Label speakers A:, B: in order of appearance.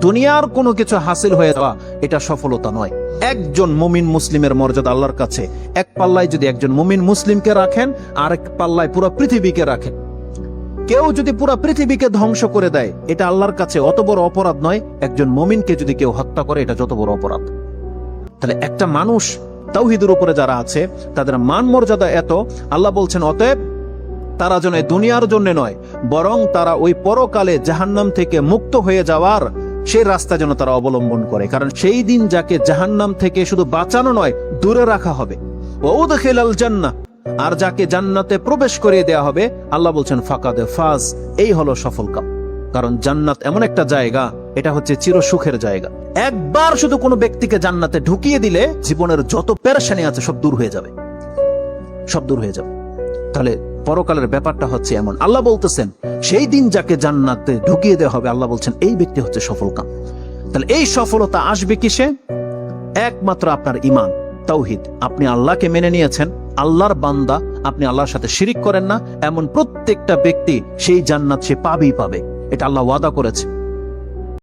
A: দুনিয়ার কোনো কিছু হাসিল হয়ে যাওয়া এটা সফলতা নয়। একজন মুমিন মুসলিমের মর্যাদা আল্লাহর কাছে এক পাল্লায় যদি একজন মুমিন মুসলিমকে রাখেন, আর এক পাল্লায় পুরো পৃথিবীকে রাখেন। কেউ যদি পুরো পৃথিবীকে ধ্বংস করে দেয়, এটা আল্লাহর কাছে অত বড় অপরাধ নয়। একজন মুমিনকে যদি কেউ হত্যা করে, এটা যত বড় অপরাধ। তাহলে একটা মানুষ তাওহীদের উপরে যারা আছে তাদের মান মর্যাদা এত, আল্লাহ বলছেন অতএব তারা যেন দুনিয়ার জন্য নয়, বরং তারা ওই পরকালে জাহান্নাম থেকে মুক্ত হয়ে যাওয়ার সেই রাস্তা যেন তারা অবলম্বন করে। কারণ সেই দিন যাকে জাহান্নাম থেকে শুধু বাঁচানো নয়, দূরে রাখা হবে। ওয়াউদখিলাল জান্নাহ, আর যাকে জান্নাতে প্রবেশ করিয়ে দেয়া হবে, আল্লাহ বলছেন ফাকাদে ফাজ, এই হলো সফল কাম। কারণ জান্নাত এমন একটা জায়গা, এটা হচ্ছে চির সুখের জায়গা। একবার শুধু কোনো ব্যক্তিকে জান্নাতে ঢুকিয়ে দিলে জীবনের যত পেরেশানি আছে সব দূর হয়ে যাবে, সব দূর হয়ে যাবে। তাহলে পরকালের ব্যাপারটা হচ্ছে এমন। আল্লাহ বলতেছেন সেই দিন যাকে জান্নাতে ঢুকিয়ে দেওয়া হবে, আল্লাহ বলছেন এই ব্যক্তি হচ্ছে সফল কাম। তাহলে এই সফলতা আসবে কিসে? একমাত্র আপনার ঈমান, তাওহীদ। আপনি আল্লাহকে মেনে নিয়েছেন, আল্লাহর বান্দা, আপনি আল্লাহর সাথে শিরিক করেন না, এমন প্রত্যেকটা ব্যক্তি সেই জান্নাত সে পাবেই পাবে। এটা আল্লাহ ওয়াদা করেছে।